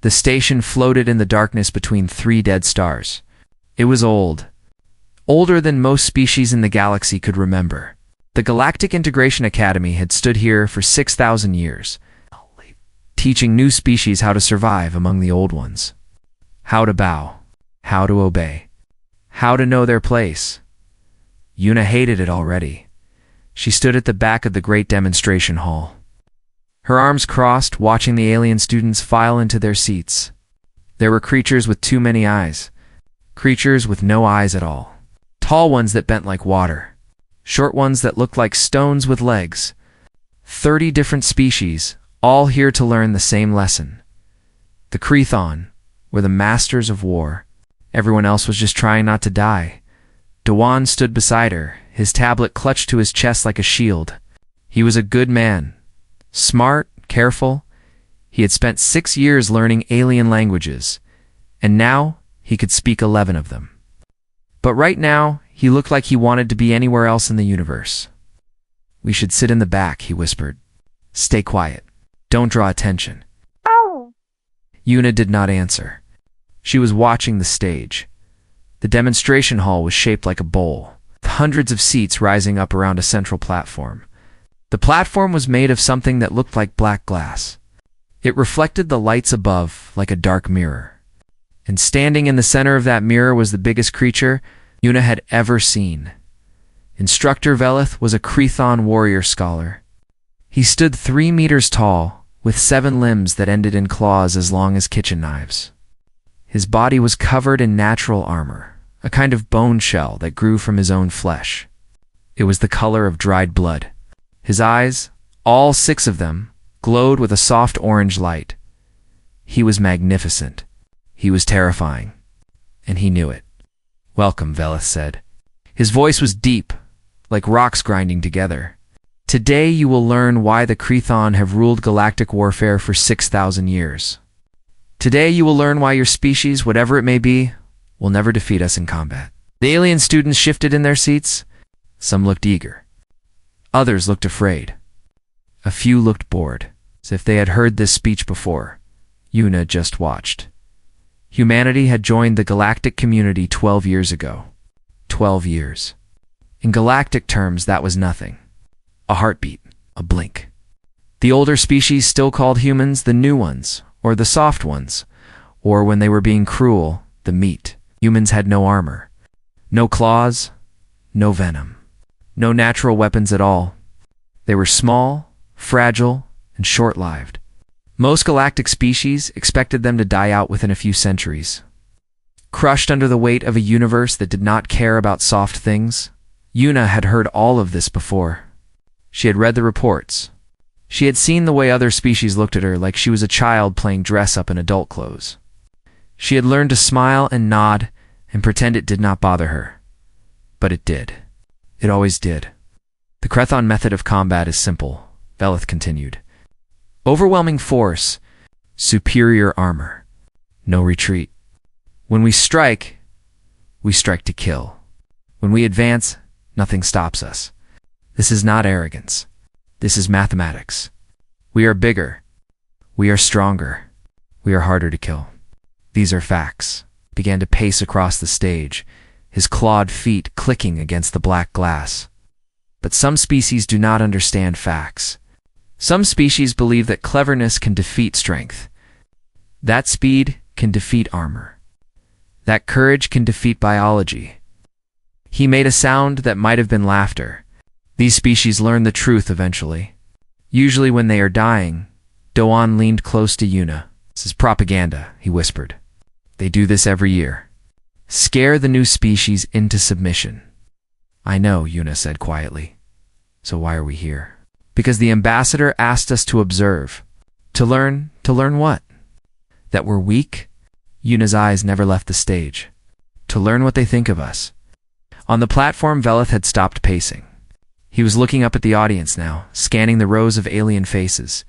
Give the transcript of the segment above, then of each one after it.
The station floated in the darkness between three dead stars. It was old, older than most species in the galaxy could remember. The Galactic Integration Academy had stood here for 6,000 years, teaching new species how to survive among the old ones. How to bow, how to obey, how to know their place. Yuna hated it already. She stood at the back of the great demonstration hall, her arms crossed, watching the alien students file into their seats. There were creatures with too many eyes, creatures with no eyes at all, tall ones that bent like water, short ones that looked like stones with legs. 30 different species, all here to learn the same lesson. The Crethon were the masters of war. Everyone else was just trying not to die. Dewan stood beside her, his tablet clutched to his chest like a shield. He was a good man. Smart, careful. He had spent 6 years learning alien languages, and now he could speak 11 of them. But right now, he looked like he wanted to be anywhere else in the universe. "We should sit in the back," he whispered. "Stay quiet. Don't draw attention." Oh. Yuna did not answer. She was watching the stage. The demonstration hall was shaped like a bowl, with hundreds of seats rising up around a central platform. The platform was made of something that looked like black glass. It reflected the lights above like a dark mirror. And standing in the center of that mirror was the biggest creature Yuna had ever seen. Instructor Velith was a Crethon warrior scholar. He stood 3 meters tall, with 7 limbs that ended in claws as long as kitchen knives. His body was covered in natural armor, a kind of bone shell that grew from his own flesh. It was the color of dried blood. His eyes, all 6 of them, glowed with a soft orange light. He was magnificent. He was terrifying. And he knew it. "Welcome," Velith said. His voice was deep, like rocks grinding together. "Today you will learn why the Crethon have ruled galactic warfare for 6,000 years. Today you will learn why your species, whatever it may be, will never defeat us in combat." The alien students shifted in their seats. Some looked eager. Others looked afraid. A few looked bored, as if they had heard this speech before. Yuna just watched. Humanity had joined the galactic community 12 years ago. 12 years. In galactic terms, that was nothing. A heartbeat, a blink. The older species still called humans the new ones, or the soft ones, or when they were being cruel, the meat. Humans had no armor, no claws, no venom. No natural weapons at all. They were small, fragile, and short-lived. Most galactic species expected them to die out within a few centuries. Crushed under the weight of a universe that did not care about soft things, Yuna had heard all of this before. She had read the reports. She had seen the way other species looked at her like she was a child playing dress-up in adult clothes. She had learned to smile and nod and pretend it did not bother her. But it did. It always did. "The Crethon method of combat is simple," Velith continued. "Overwhelming force, superior armor, no retreat. When we strike to kill. When we advance, nothing stops us. This is not arrogance. This is mathematics. We are bigger. We are stronger. We are harder to kill. These are facts." He began to pace across the stage, his clawed feet clicking against the black glass. But some species do not understand facts. Some species believe that cleverness can defeat strength. That speed can defeat armor. That courage can defeat biology. He made a sound that might have been laughter. These species learn the truth eventually. Usually when they are dying, Doan leaned close to Yuna. "This is propaganda," he whispered. "They do this every year. Scare the new species into submission." "I know," Yuna said quietly. "So why are we here?" "Because the ambassador asked us to observe. To learn what? That we're weak?" Yuna's eyes never left the stage. "To learn what they think of us." On the platform, Velith had stopped pacing. He was looking up at the audience now, scanning the rows of alien faces.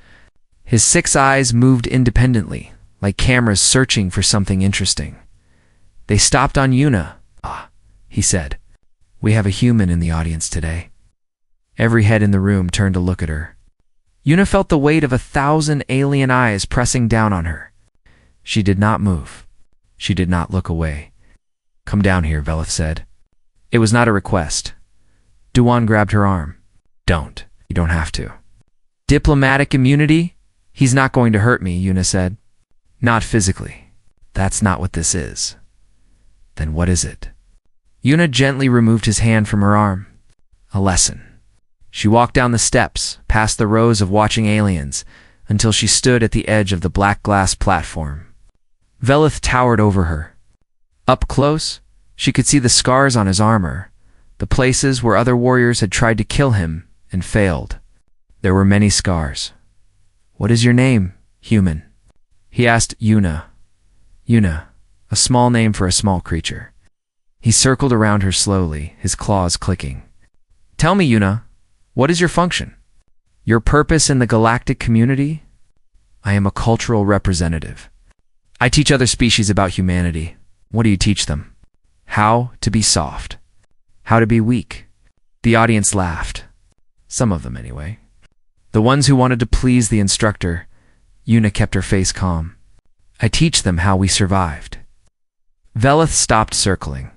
His 6 eyes moved independently, like cameras searching for something interesting. They stopped on Yuna. "Ah," he said. "We have a human in the audience today." Every head in the room turned to look at her. Yuna felt the weight of 1,000 alien eyes pressing down on her. She did not move. She did not look away. "Come down here," Velith said. It was not a request. Duan grabbed her arm. "Don't. You don't have to." "Diplomatic immunity? He's not going to hurt me," Yuna said. "Not physically. That's not what this is." "Then what is it?" Yuna gently removed his hand from her arm. "A lesson." She walked down the steps, past the rows of watching aliens, until she stood at the edge of the black glass platform. Velith towered over her. Up close, she could see the scars on his armor, the places where other warriors had tried to kill him and failed. There were many scars. "What is your name, human?" he asked Yuna. Yuna, a small name for a small creature. He circled around her slowly, his claws clicking. "Tell me, Yuna, what is your function? Your purpose in the galactic community?" "I am a cultural representative. I teach other species about humanity." "What do you teach them?" "How to be soft. How to be weak." The audience laughed. Some of them, anyway. The ones who wanted to please the instructor. Yuna kept her face calm. "I teach them how we survived." Velith stopped circling.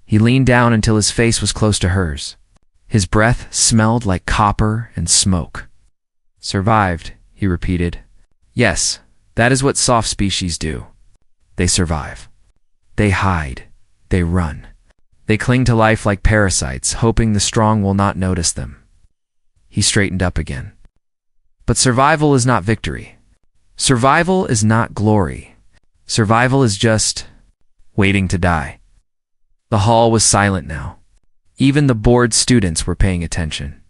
He leaned down until his face was close to hers. His breath smelled like copper and smoke. "Survived," he repeated. "Yes, that is what soft species do. They survive. They hide. They run. They cling to life like parasites, hoping the strong will not notice them." He straightened up again. "But survival is not victory. Survival is not glory. Survival is just waiting to die." The hall was silent now. Even the bored students were paying attention.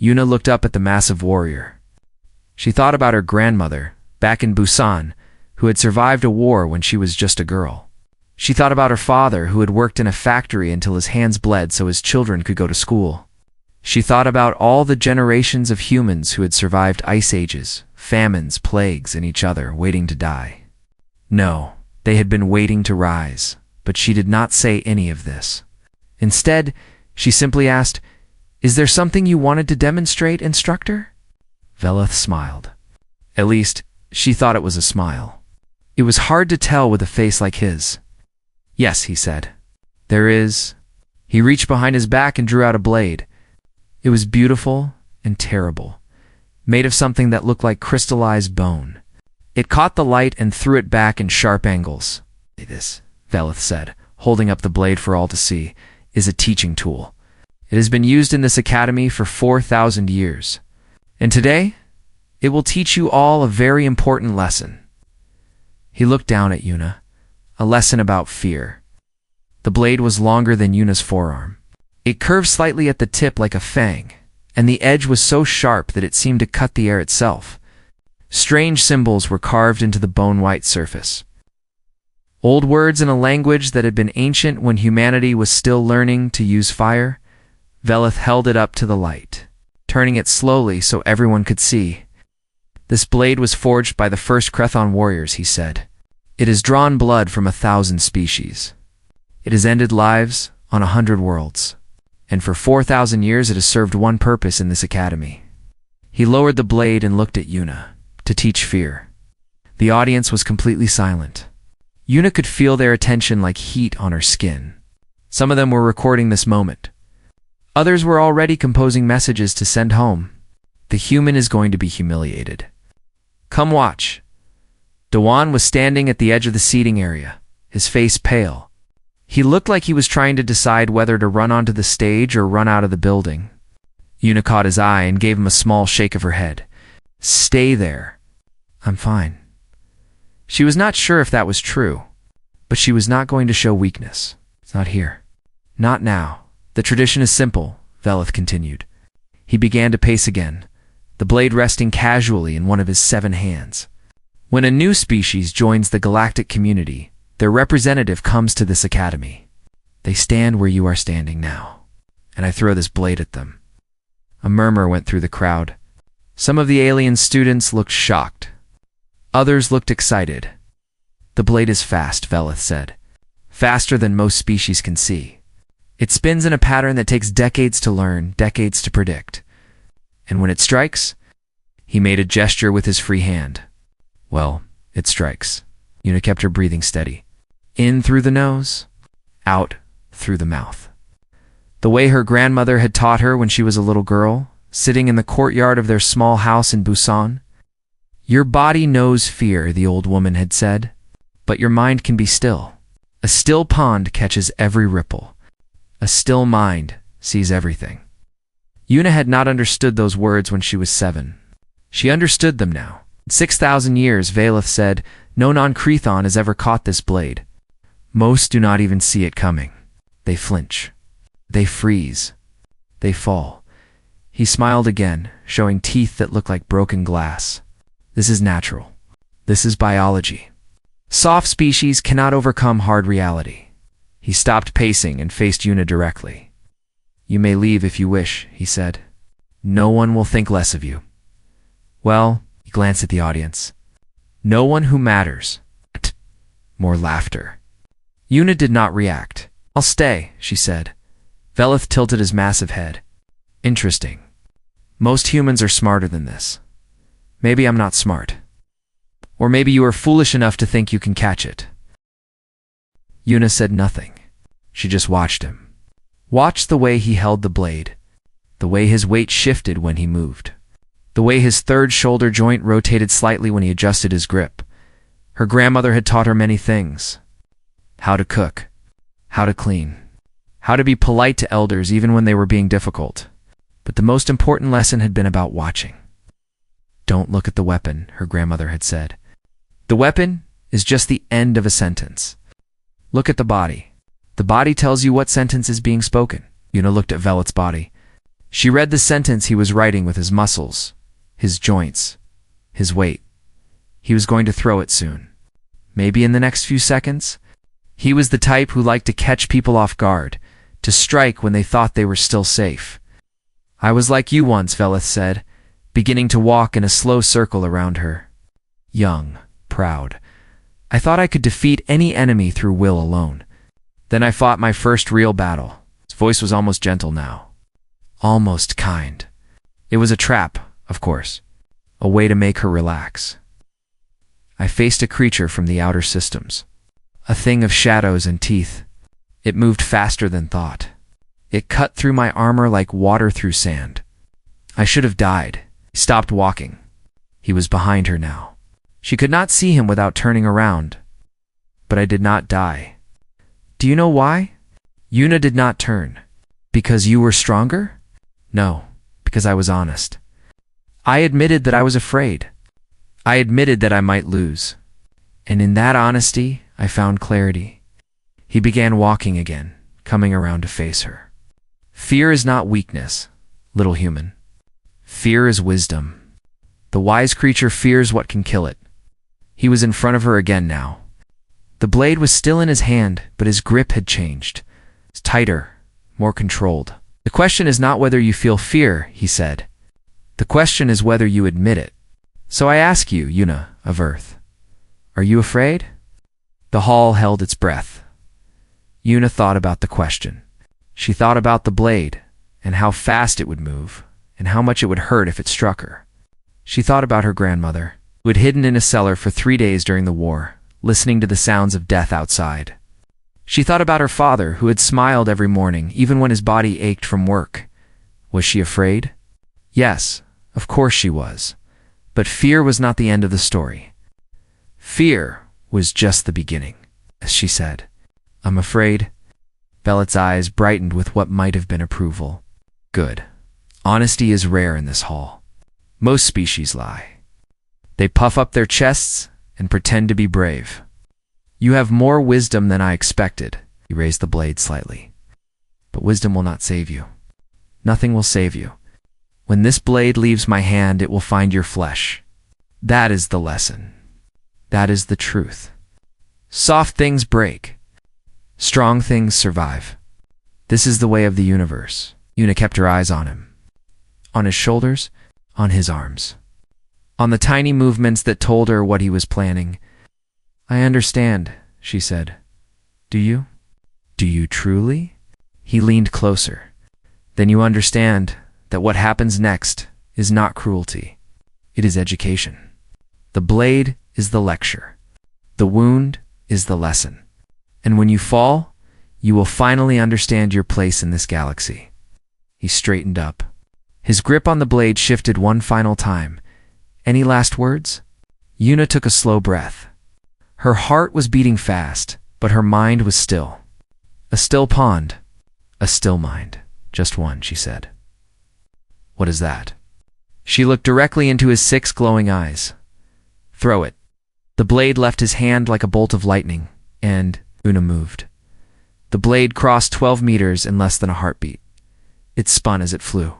Yuna looked up at the massive warrior. She thought about her grandmother, back in Busan, who had survived a war when she was just a girl. She thought about her father, who had worked in a factory until his hands bled so his children could go to school. She thought about all the generations of humans who had survived ice ages, famines, plagues, and each other, waiting to die. No, they had been waiting to rise, but she did not say any of this. Instead, she simply asked, "Is there something you wanted to demonstrate, instructor?" Velith smiled. At least, she thought it was a smile. It was hard to tell with a face like his. "Yes," he said. "There is." He reached behind his back and drew out a blade. It was beautiful and terrible, made of something that looked like crystallized bone. It caught the light and threw it back in sharp angles. "This," Velith said, holding up the blade for all to see, "is a teaching tool. It has been used in this academy for 4,000 years. And today, it will teach you all a very important lesson." He looked down at Yuna. A lesson about fear. The blade was longer than Yuna's forearm. It curved slightly at the tip like a fang, and the edge was so sharp that it seemed to cut the air itself. Strange symbols were carved into the bone-white surface. Old words in a language that had been ancient when humanity was still learning to use fire. Velith held it up to the light, turning it slowly so everyone could see. "This blade was forged by the first Krethon warriors," he said. "It has drawn blood from 1,000 species. It has ended lives on 100 worlds. And for 4,000 years it has served one purpose in this academy." He lowered the blade and looked at Yuna. "To teach fear." The audience was completely silent. Yuna could feel their attention like heat on her skin. Some of them were recording this moment. Others were already composing messages to send home. The human is going to be humiliated. "Come watch." Dewan was standing at the edge of the seating area, his face pale. He looked like he was trying to decide whether to run onto the stage or run out of the building. Yuna caught his eye and gave him a small shake of her head. "Stay there." "I'm fine." She was not sure if that was true, but she was not going to show weakness. "It's not here." "Not now. The tradition is simple," Velith continued. He began to pace again, the blade resting casually in one of his 7 hands. "When a new species joins the galactic community, their representative comes to this academy. They stand where you are standing now, and I throw this blade at them." A murmur went through the crowd. Some of the alien students looked shocked. Others looked excited. "The blade is fast," Velith said. "Faster than most species can see. It spins in a pattern that takes decades to learn, decades to predict. And when it strikes," he made a gesture with his free hand. "Well, it strikes." Una kept her breathing steady. In through the nose, out through the mouth. The way her grandmother had taught her when she was a little girl, sitting in the courtyard of their small house in Busan. Your body knows fear, the old woman had said, but your mind can be still. A still pond catches every ripple. A still mind sees everything. Una had not understood those words when she was 7. She understood them now. In 6,000 years, Valeth said, no non-Crethon has ever caught this blade. Most do not even see it coming. They flinch. They freeze. They fall. He smiled again, showing teeth that looked like broken glass. This is natural. This is biology. Soft species cannot overcome hard reality. He stopped pacing and faced Una directly. You may leave if you wish, he said. No one will think less of you. Well, he glanced at the audience. No one who matters. More laughter. Una did not react. I'll stay, she said. Veleth tilted his massive head. Interesting. Most humans are smarter than this. Maybe I'm not smart. Or maybe you are foolish enough to think you can catch it. Una said nothing. She just watched him. Watched the way he held the blade. The way his weight shifted when he moved. The way his third shoulder joint rotated slightly when he adjusted his grip. Her grandmother had taught her many things. How to cook. How to clean. How to be polite to elders even when they were being difficult. But the most important lesson had been about watching. Don't look at the weapon, her grandmother had said. The weapon is just the end of a sentence. Look at the body. The body tells you what sentence is being spoken. Una looked at Veleth's body. She read the sentence he was writing with his muscles, his joints, his weight. He was going to throw it soon. Maybe in the next few seconds. He was the type who liked to catch people off guard, to strike when they thought they were still safe. I was like you once, Veleth said, beginning to walk in a slow circle around her. Young, proud. I thought I could defeat any enemy through will alone. Then I fought my first real battle. His voice was almost gentle now. Almost kind. It was a trap, of course. A way to make her relax. I faced a creature from the outer systems. A thing of shadows and teeth. It moved faster than thought. It cut through my armor like water through sand. I should have died. He stopped walking. He was behind her now. She could not see him without turning around. But I did not die. Do you know why? Una did not turn. Because you were stronger? No, because I was honest. I admitted that I was afraid. I admitted that I might lose. And in that honesty, I found clarity. He began walking again, coming around to face her. Fear is not weakness, little human. Fear is wisdom. The wise creature fears what can kill it. He was in front of her again now. The blade was still in his hand, but his grip had changed. It's tighter, more controlled. The question is not whether you feel fear, he said. The question is whether you admit it. So I ask you, Una of Earth, are you afraid? The hall held its breath. Una thought about the question. She thought about the blade, and how fast it would move, and how much it would hurt if it struck her. She thought about her grandmother, who had hidden in a cellar for 3 days during the war, listening to the sounds of death outside. She thought about her father, who had smiled every morning, even when his body ached from work. Was she afraid? Yes, of course she was. But fear was not the end of the story. Fear was just the beginning, as she said. I'm afraid. Veleth's eyes brightened with what might have been approval. Good. Honesty is rare in this hall. Most species lie. They puff up their chests and pretend to be brave. You have more wisdom than I expected. He raised the blade slightly. But wisdom will not save you. Nothing will save you. When this blade leaves my hand, it will find your flesh. That is the lesson. That is the truth. Soft things break. Strong things survive. This is the way of the universe. Una kept her eyes on him. On his shoulders, on his arms. On the tiny movements that told her what he was planning. I understand, she said. Do you? Do you truly? He leaned closer. Then you understand that what happens next is not cruelty. It is education. The blade is the lecture. The wound is the lesson. And when you fall, you will finally understand your place in this galaxy. He straightened up. His grip on the blade shifted one final time. Any last words? Yuna took a slow breath. Her heart was beating fast, but her mind was still. A still pond. A still mind. Just one, she said. What is that? She looked directly into his 6 glowing eyes. Throw it. The blade left his hand like a bolt of lightning, and Yuna moved. The blade crossed 12 meters in less than a heartbeat. It spun as it flew,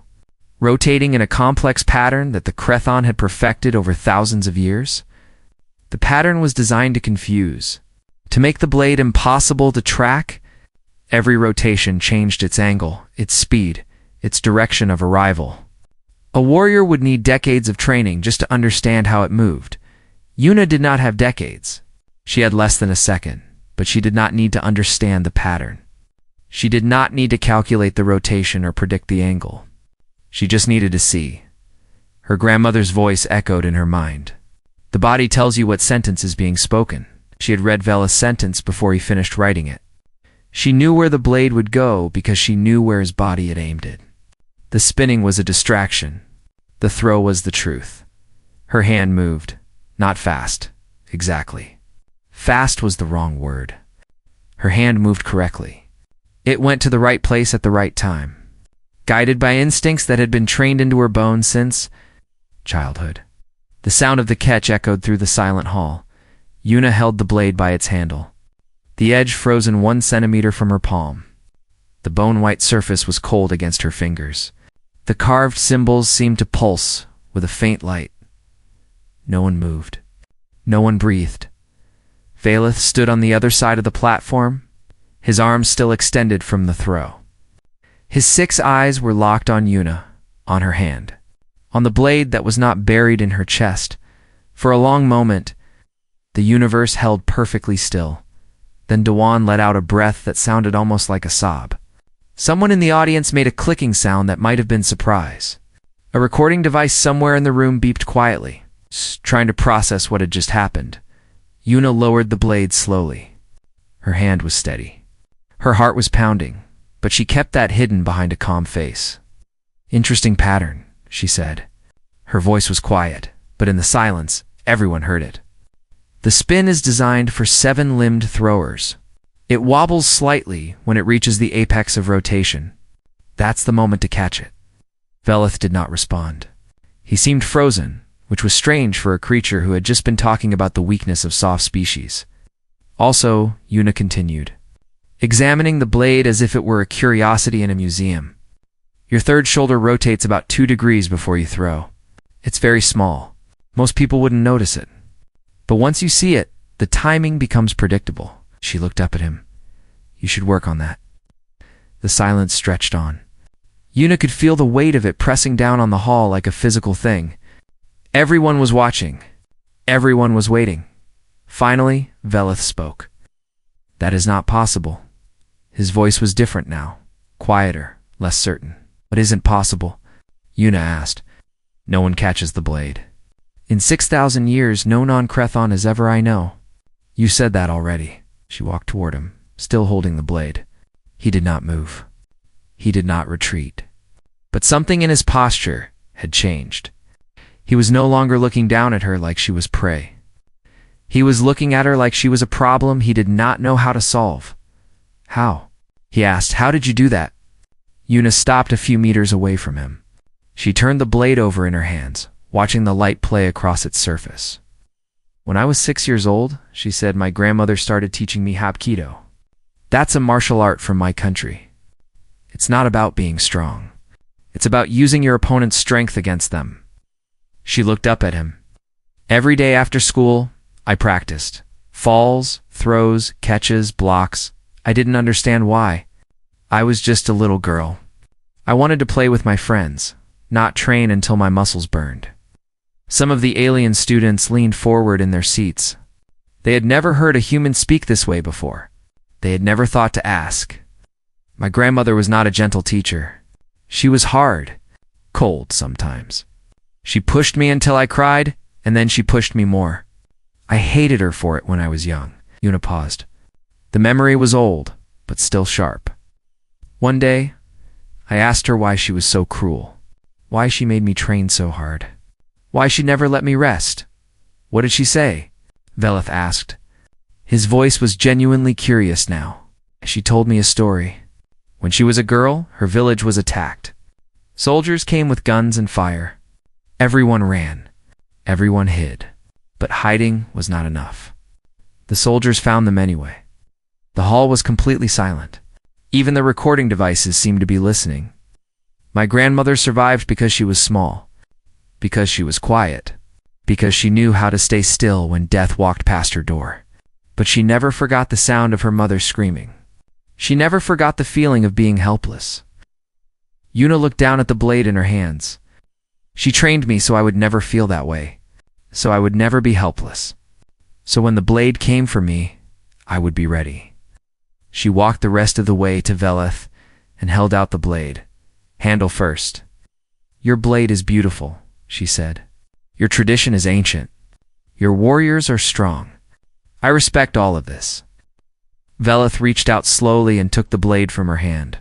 rotating in a complex pattern that the Crethon had perfected over thousands of years. The pattern was designed to confuse, to make the blade impossible to track. Every rotation changed its angle, its speed, its direction of arrival. A warrior would need decades of training just to understand how it moved. Yuna did not have decades. She had less than a second, but she did not need to understand the pattern. She did not need to calculate the rotation or predict the angle. She just needed to see. Her grandmother's voice echoed in her mind. The body tells you what sentence is being spoken. She had read Vela's sentence before he finished writing it. She knew where the blade would go because she knew where his body had aimed it. The spinning was a distraction. The throw was the truth. Her hand moved. Not fast. Exactly. Fast was the wrong word. Her hand moved correctly. It went to the right place at the right time, guided by instincts that had been trained into her bones since childhood. The sound of the catch echoed through the silent hall. Yuna held the blade by its handle, the edge frozen 1 centimeter from her palm. The bone-white surface was cold against her fingers. The carved symbols seemed to pulse with a faint light. No one moved. No one breathed. Veleth stood on the other side of the platform, his arms still extended from the throw. His 6 eyes were locked on Yuna, on her hand, on the blade that was not buried in her chest. For a long moment, the universe held perfectly still. Then Dewan let out a breath that sounded almost like a sob. Someone in the audience made a clicking sound that might have been surprise. A recording device somewhere in the room beeped quietly, trying to process what had just happened. Yuna lowered the blade slowly. Her hand was steady. Her heart was pounding, but she kept that hidden behind a calm face. Interesting pattern, she said. Her voice was quiet, but in the silence, everyone heard it. The spin is designed for 7-limbed throwers. It wobbles slightly when it reaches the apex of rotation. That's the moment to catch it. Veleth did not respond. He seemed frozen, which was strange for a creature who had just been talking about the weakness of soft species. Also, Yuna continued, examining the blade as if it were a curiosity in a museum. Your third shoulder rotates about 2 degrees before you throw. It's very small. Most people wouldn't notice it. But once you see it, the timing becomes predictable. She looked up at him. You should work on that. The silence stretched on. Yuna could feel the weight of it pressing down on the hall like a physical thing. Everyone was watching. Everyone was waiting. Finally, Veleth spoke. That is not possible. His voice was different now, quieter, less certain. What isn't possible? Yuna asked. No one catches the blade. In 6,000 years, no non-Crethon as ever I know. You said that already. She walked toward him, still holding the blade. He did not move. He did not retreat. But something in his posture had changed. He was no longer looking down at her like she was prey. He was looking at her like she was a problem he did not know how to solve. How? He asked. How did you do that? Yuna stopped a few meters away from him. She turned the blade over in her hands, watching the light play across its surface. When I was 6 years old, she said, my grandmother started teaching me Hapkido. That's a martial art from my country. It's not about being strong. It's about using your opponent's strength against them. She looked up at him. Every day after school, I practiced. Falls, throws, catches, blocks. I didn't understand why. I was just a little girl. I wanted to play with my friends, not train until my muscles burned. Some of the alien students leaned forward in their seats. They had never heard a human speak this way before. They had never thought to ask. My grandmother was not a gentle teacher. She was hard, cold sometimes. She pushed me until I cried, and then she pushed me more. I hated her for it when I was young. Yuna paused. The memory was old, but still sharp. One day, I asked her why she was so cruel, why she made me train so hard, why she never let me rest. What did she say? Velith asked. His voice was genuinely curious now. She told me a story. When she was a girl, her village was attacked. Soldiers came with guns and fire. Everyone ran. Everyone hid. But hiding was not enough. The soldiers found them anyway. The hall was completely silent. Even the recording devices seemed to be listening. My grandmother survived because she was small, because she was quiet, because she knew how to stay still when death walked past her door. But she never forgot the sound of her mother screaming. She never forgot the feeling of being helpless. Yuna looked down at the blade in her hands. She trained me so I would never feel that way, so I would never be helpless. So when the blade came for me, I would be ready. She walked the rest of the way to Velith and held out the blade, handle first. Your blade is beautiful, she said. Your tradition is ancient. Your warriors are strong. I respect all of this. Velith reached out slowly and took the blade from her hand.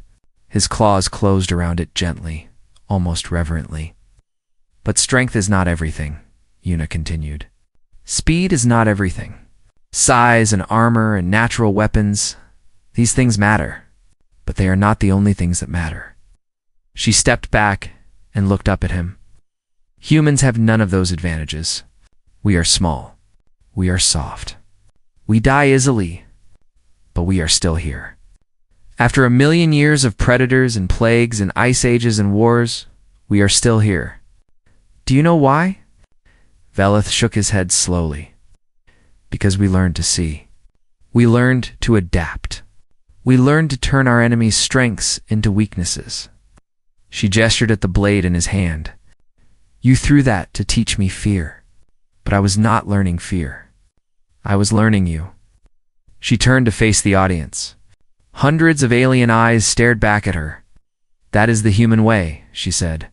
His claws closed around it gently, almost reverently. But strength is not everything, Yuna continued. Speed is not everything. Size and armor and natural weapons, these things matter, but they are not the only things that matter. She stepped back and looked up at him. Humans have none of those advantages. We are small. We are soft. We die easily, but we are still here. After 1,000,000 years of predators and plagues and ice ages and wars, we are still here. Do you know why? Velith shook his head slowly. Because we learned to see. We learned to adapt. We learned to turn our enemies' strengths into weaknesses. She gestured at the blade in his hand. You threw that to teach me fear. But I was not learning fear. I was learning you. She turned to face the audience. Hundreds of alien eyes stared back at her. That is the human way, she said.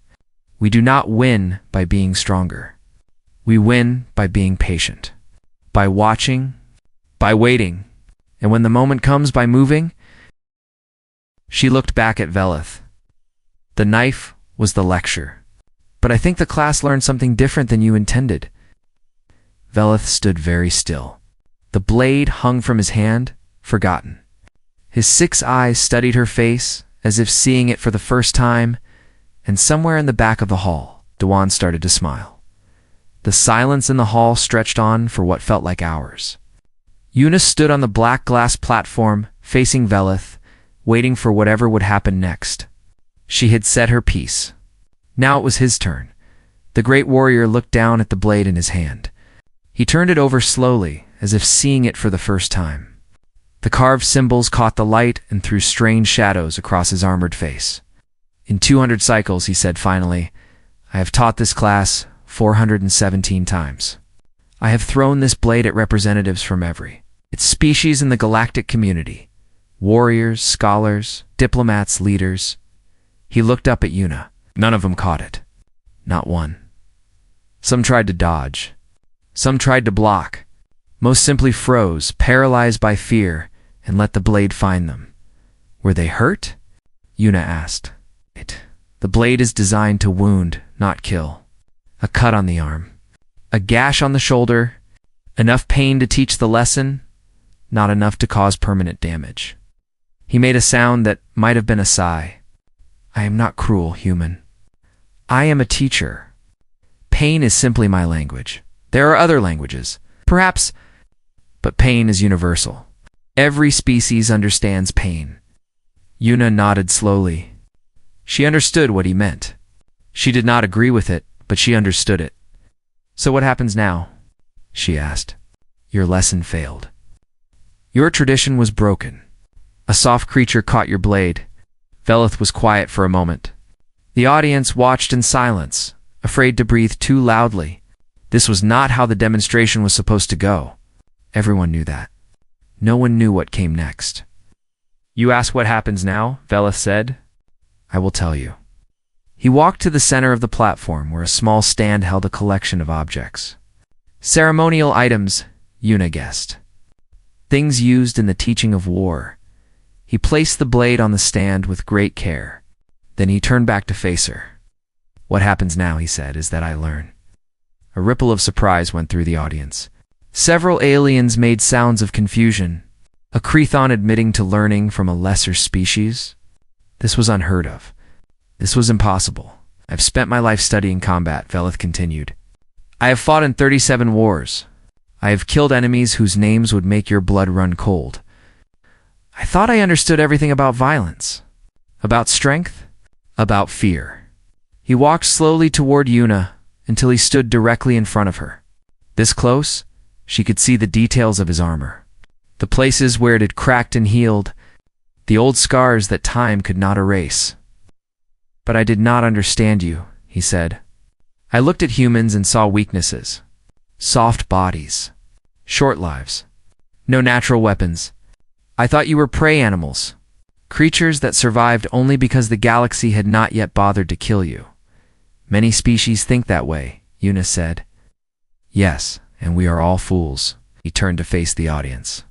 We do not win by being stronger. We win by being patient, by watching, by waiting, and when the moment comes, by moving. She looked back at Velith. The knife was the lecture. But I think the class learned something different than you intended. Velith stood very still. The blade hung from his hand, forgotten. His 6 eyes studied her face, as if seeing it for the first time, and somewhere in the back of the hall, Dewan started to smile. The silence in the hall stretched on for what felt like hours. Yuna stood on the black glass platform, facing Velith, waiting for whatever would happen next. She had said her piece. Now it was his turn. The great warrior looked down at the blade in his hand. He turned it over slowly, as if seeing it for the first time. The carved symbols caught the light and threw strange shadows across his armored face. In 200 cycles, he said finally, I have taught this class 417 times. I have thrown this blade at representatives from every its species in the galactic community. Warriors, scholars, diplomats, leaders. He looked up at Yuna. None of them caught it. Not one. Some tried to dodge. Some tried to block. Most simply froze, paralyzed by fear, and let the blade find them. Were they hurt? Yuna asked. The blade is designed to wound, not kill. A cut on the arm. A gash on the shoulder. Enough pain to teach the lesson, not enough to cause permanent damage. He made a sound that might have been a sigh. I am not cruel, human. I am a teacher. Pain is simply my language. There are other languages, perhaps, but pain is universal. Every species understands pain. Yuna nodded slowly. She understood what he meant. She did not agree with it, but she understood it. So what happens now? She asked. Your lesson failed. Your tradition was broken. A soft creature caught your blade. Velith was quiet for a moment. The audience watched in silence, afraid to breathe too loudly. This was not how the demonstration was supposed to go. Everyone knew that. No one knew what came next. You ask what happens now, Velith said. I will tell you. He walked to the center of the platform where a small stand held a collection of objects. Ceremonial items, Yuna guessed. Things used in the teaching of war. He placed the blade on the stand with great care. Then he turned back to face her. What happens now, he said, is that I learn. A ripple of surprise went through the audience. Several aliens made sounds of confusion. A Crethon admitting to learning from a lesser species? This was unheard of. This was impossible. I've spent my life studying combat, Velith continued. I have fought in 37 wars. I have killed enemies whose names would make your blood run cold. I thought I understood everything about violence, about strength, about fear. He walked slowly toward Yuna until he stood directly in front of her. This close, she could see the details of his armor, the places where it had cracked and healed, the old scars that time could not erase. But I did not understand you, he said. I looked at humans and saw weaknesses. Soft bodies. Short lives. No natural weapons. I thought you were prey animals. Creatures that survived only because the galaxy had not yet bothered to kill you. Many species think that way, Yuna said. Yes, and we are all fools. He turned to face the audience,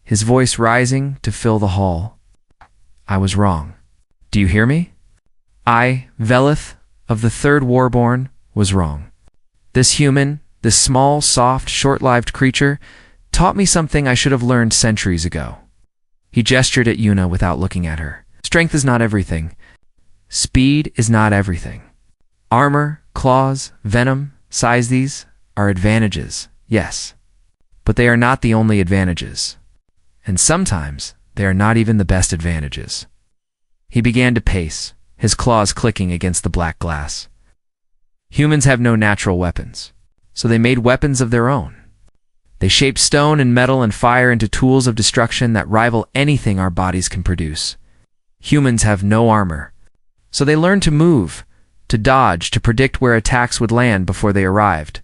his voice rising to fill the hall. I was wrong. Do you hear me? I, Velith, of the Third Warborn, was wrong. This human, this small, soft, short-lived creature, taught me something I should have learned centuries ago. He gestured at Yuna without looking at her. Strength is not everything. Speed is not everything. Armor, claws, venom, size, these are advantages, yes. But they are not the only advantages. And sometimes they are not even the best advantages. He began to pace, his claws clicking against the black glass. Humans have no natural weapons, so they made weapons of their own. They shaped stone and metal and fire into tools of destruction that rival anything our bodies can produce. Humans have no armor, so they learned to move, to dodge, to predict where attacks would land before they arrived.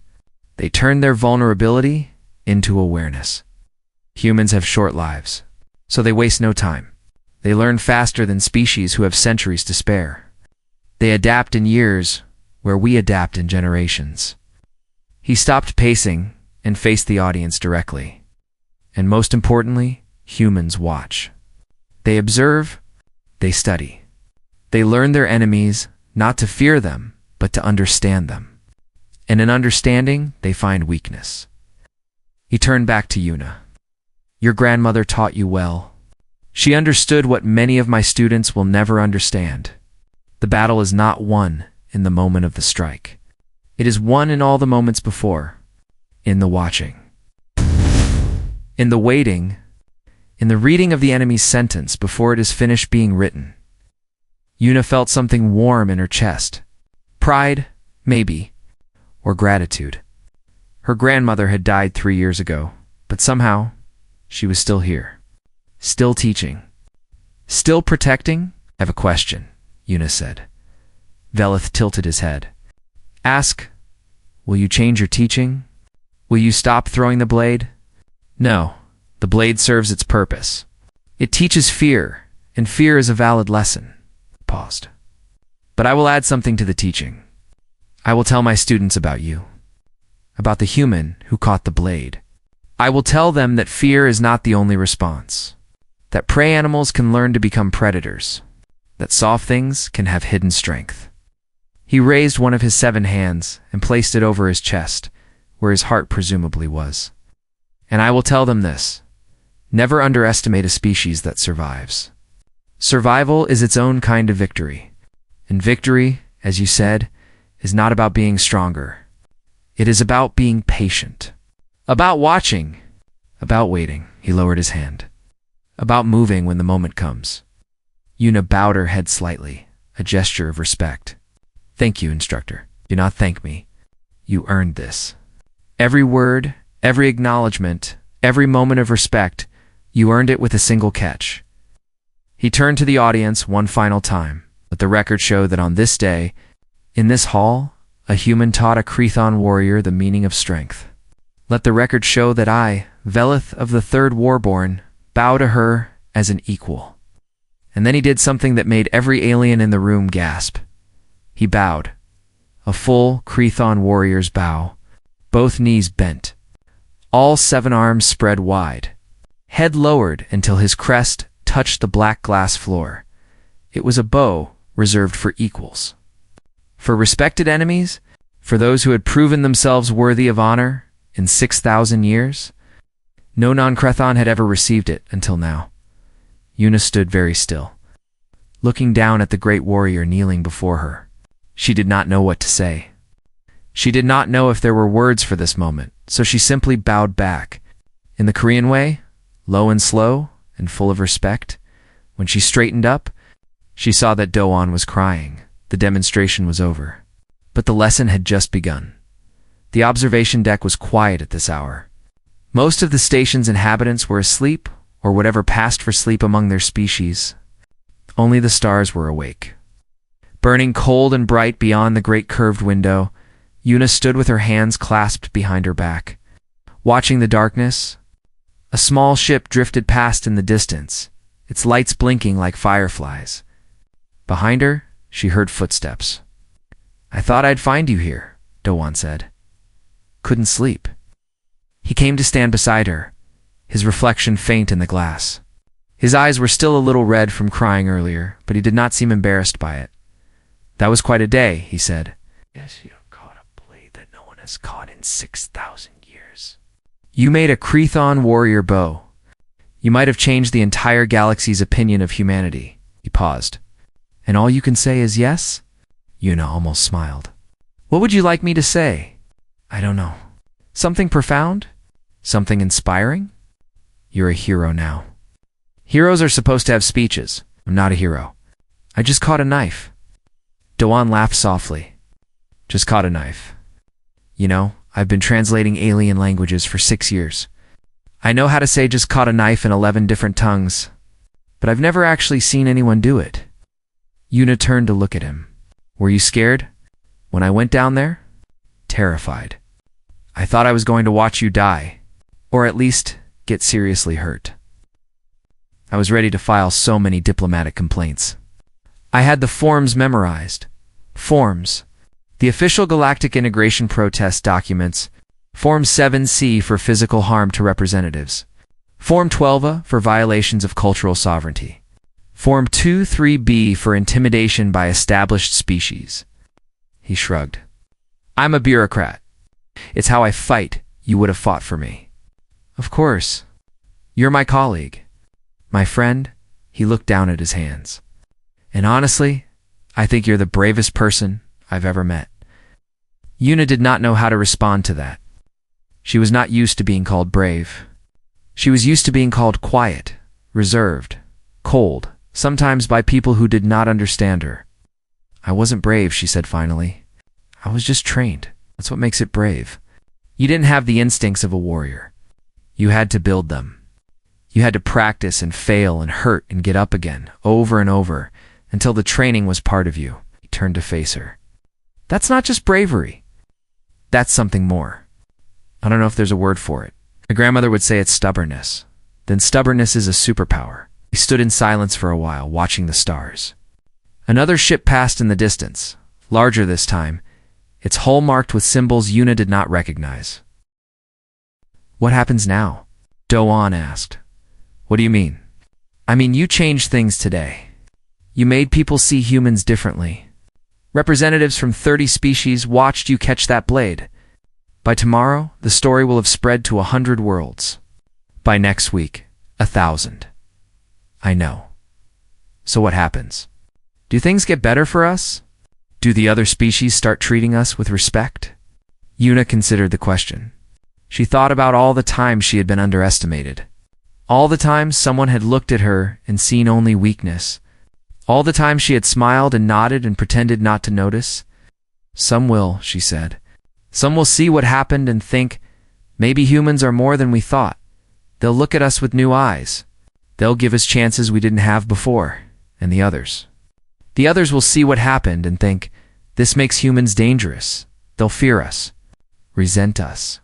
They turned their vulnerability into awareness. Humans have short lives, so they waste no time. They learn faster than species who have centuries to spare. They adapt in years where we adapt in generations. He stopped pacing and faced the audience directly. And most importantly, humans watch. They observe, they study. They learn their enemies not to fear them, but to understand them. And in understanding, they find weakness. He turned back to Yuna. Your grandmother taught you well. She understood what many of my students will never understand. The battle is not won in the moment of the strike. It is won in all the moments before, in the watching, in the waiting, in the reading of the enemy's sentence before it is finished being written. Yuna felt something warm in her chest. Pride, maybe, or gratitude. Her grandmother had died 3 years ago, but somehow she was still here. Still teaching. Still protecting? I have a question, Yuna said. Velith tilted his head. Ask, will you change your teaching? Will you stop throwing the blade? No, the blade serves its purpose. It teaches fear, and fear is a valid lesson. Paused. But I will add something to the teaching. I will tell my students about you, about the human who caught the blade. I will tell them that fear is not the only response, that prey animals can learn to become predators, that soft things can have hidden strength. He raised one of his 7 hands and placed it over his chest, where his heart presumably was. And I will tell them this: never underestimate a species that survives. Survival is its own kind of victory. And victory, as you said, is not about being stronger. It is about being patient. About watching. About waiting. He lowered his hand. About moving when the moment comes. Yuna bowed her head slightly, a gesture of respect. Thank you, instructor. Do not thank me. You earned this. Every word, every acknowledgement, every moment of respect, you earned it with a single catch. He turned to the audience one final time. Let the record show that on this day, in this hall, a human taught a Crethon warrior the meaning of strength. Let the record show that I, Velith of the Third Warborn, bow to her as an equal. And then he did something that made every alien in the room gasp. He bowed. A full Crethon warrior's bow, both knees bent, all 7 arms spread wide, head lowered until his crest touched the black glass floor. It was a bow reserved for equals. For respected enemies, for those who had proven themselves worthy of honor in 6,000 years. No non-Crethon had ever received it until now. Una stood very still, looking down at the great warrior kneeling before her. She did not know what to say. She did not know if there were words for this moment, so she simply bowed back. In the Korean way, low and slow, and full of respect. When she straightened up, she saw that Do-won was crying. The demonstration was over. But the lesson had just begun. The observation deck was quiet at this hour. Most of the station's inhabitants were asleep, or whatever passed for sleep among their species. Only the stars were awake. Burning cold and bright beyond the great curved window, Una stood with her hands clasped behind her back. Watching the darkness, a small ship drifted past in the distance, its lights blinking like fireflies. Behind her, she heard footsteps. "I thought I'd find you here," Do-won said. "Couldn't sleep." He came to stand beside her, his reflection faint in the glass. His eyes were still a little red from crying earlier, but he did not seem embarrassed by it. "That was quite a day," he said. "Yes, you caught a blade that no one has caught in 6,000 years. You made a Crethon warrior bow. You might have changed the entire galaxy's opinion of humanity." He paused. "And all you can say is yes?" Una almost smiled. "What would you like me to say?" "I don't know. Something profound? Something inspiring?" "You're a hero now." "Heroes are supposed to have speeches. I'm not a hero. I just caught a knife." Do-won laughed softly. "Just caught a knife. You know, I've been translating alien languages for 6 years. I know how to say just caught a knife in 11 different tongues, but I've never actually seen anyone do it." Una turned to look at him. "Were you scared when I went down there?" "Terrified. I thought I was going to watch you die, or at least get seriously hurt. I was ready to file so many diplomatic complaints. I had the forms memorized. Forms. The official Galactic Integration Protest documents. Form 7C for physical harm to representatives. Form 12A for violations of cultural sovereignty. Form 23B for intimidation by established species." He shrugged. "I'm a bureaucrat. It's how I fight. You would have fought for me." "Of course. You're my colleague. My friend." He looked down at his hands. "And honestly, I think you're the bravest person I've ever met." Una did not know how to respond to that. She was not used to being called brave. She was used to being called quiet, reserved, cold, sometimes by people who did not understand her. "I wasn't brave," she said finally. "I was just trained. That's what makes it brave. You didn't have the instincts of a warrior. You had to build them. You had to practice and fail and hurt and get up again, over and over, until the training was part of you." He turned to face her. "That's not just bravery. That's something more. I don't know if there's a word for it. My grandmother would say it's stubbornness. Then stubbornness is a superpower." He stood in silence for a while, watching the stars. Another ship passed in the distance, larger this time, its hull marked with symbols Una did not recognize. "What happens now?" Do-won asked. "What do you mean?" "I mean, you changed things today. You made people see humans differently. Representatives from 30 species watched you catch that blade. By tomorrow, the story will have spread to 100 worlds. By next week, 1,000. I know. So what happens? Do things get better for us? Do the other species start treating us with respect?" Una considered the question. She thought about all the times she had been underestimated. All the times someone had looked at her and seen only weakness. All the times she had smiled and nodded and pretended not to notice. "Some will," she said. "Some will see what happened and think, maybe humans are more than we thought. They'll look at us with new eyes. They'll give us chances we didn't have before. And the others. The others will see what happened and think, this makes humans dangerous. They'll fear us, resent us,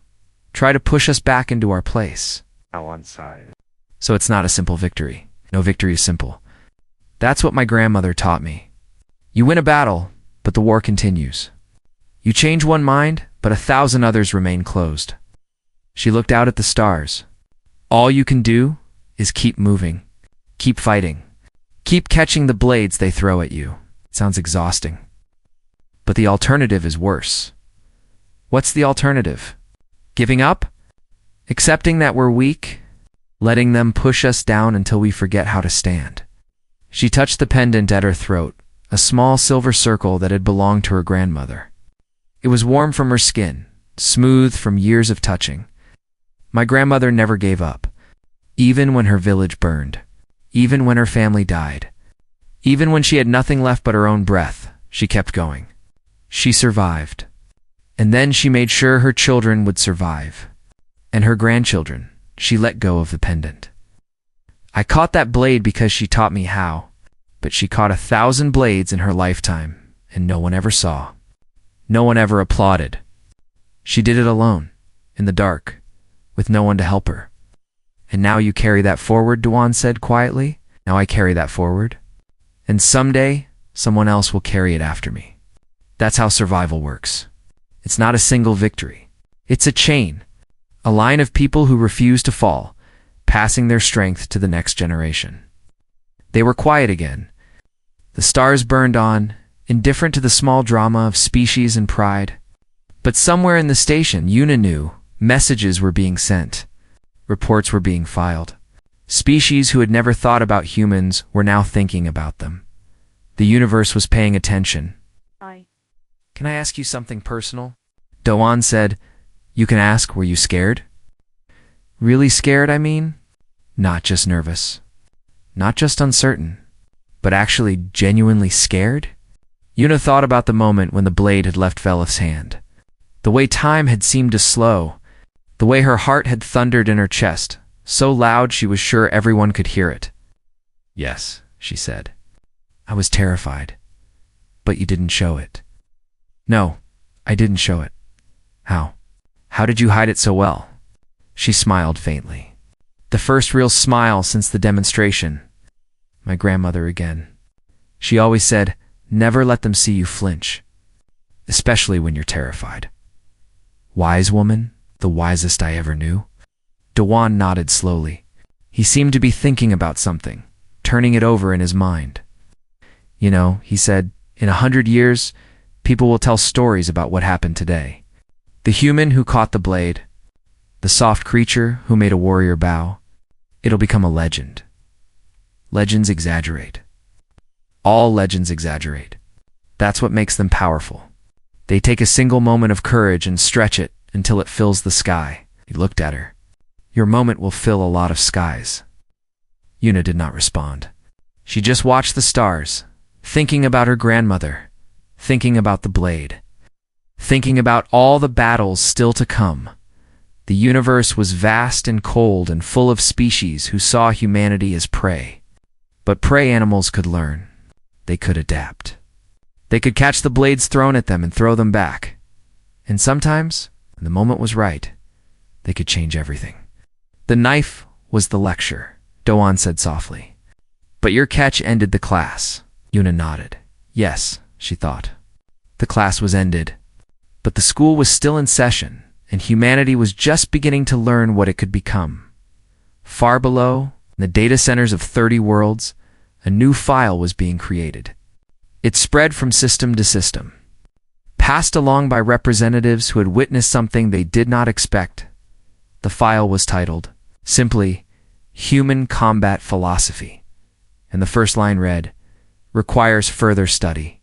try to push us back into our place." On side. So it's not a simple victory. No victory is simple. That's what my grandmother taught me. You win a battle, but the war continues. You change one mind, but 1,000 others remain closed. She looked out at the stars. All you can do is keep moving, keep fighting, keep catching the blades they throw at you. It sounds exhausting. But the alternative is worse. What's the alternative? Giving up? Accepting that we're weak? Letting them push us down until we forget how to stand? She touched the pendant at her throat, a small silver circle that had belonged to her grandmother. It was warm from her skin, smooth from years of touching. My grandmother never gave up, even when her village burned, even when her family died, even when she had nothing left but her own breath. She kept going. She survived. And then she made sure her children would survive. And her grandchildren. She let go of the pendant. I caught that blade because she taught me how, but she caught 1,000 blades in her lifetime, and no one ever saw. No one ever applauded. She did it alone, in the dark, with no one to help her. And now you carry that forward, Duan said quietly. Now I carry that forward. And someday, someone else will carry it after me. That's how survival works. It's not a single victory. It's a chain, a line of people who refuse to fall, passing their strength to the next generation. They were quiet again. The stars burned on, indifferent to the small drama of species and pride. But somewhere in the station, Yuna knew, messages were being sent. Reports were being filed. Species who had never thought about humans were now thinking about them. The universe was paying attention. Can I ask you something personal? Doan said. You can ask, were you scared? Really scared, I mean? Not just nervous. Not just uncertain. But actually genuinely scared? Yuna thought about the moment when the blade had left Velith's hand. The way time had seemed to slow. The way her heart had thundered in her chest, so loud she was sure everyone could hear it. Yes, she said. I was terrified. But you didn't show it. No, I didn't show it. How? How did you hide it so well? She smiled faintly. The first real smile since the demonstration. My grandmother again. She always said, never let them see you flinch. Especially when you're terrified. Wise woman, the wisest I ever knew. Dewan nodded slowly. He seemed to be thinking about something, turning it over in his mind. You know, he said, in 100 years, people will tell stories about what happened today. The human who caught the blade, the soft creature who made a warrior bow. It'll become a legend. Legends exaggerate. All legends exaggerate. That's what makes them powerful. They take a single moment of courage and stretch it until it fills the sky. He looked at her. Your moment will fill a lot of skies. Yuna did not respond. She just watched the stars, thinking about her grandmother, thinking about the blade, thinking about all the battles still to come. The universe was vast and cold and full of species who saw humanity as prey. But prey animals could learn. They could adapt. They could catch the blades thrown at them and throw them back. And sometimes, when the moment was right, they could change everything. The knife was the lecture, Doan said softly. But your catch ended the class. Yuna nodded. Yes, she thought. The class was ended. But the school was still in session, and humanity was just beginning to learn what it could become. Far below, in the data centers of 30 worlds, a new file was being created. It spread from system to system, passed along by representatives who had witnessed something they did not expect. The file was titled, simply, Human Combat Philosophy, and the first line read, requires further study.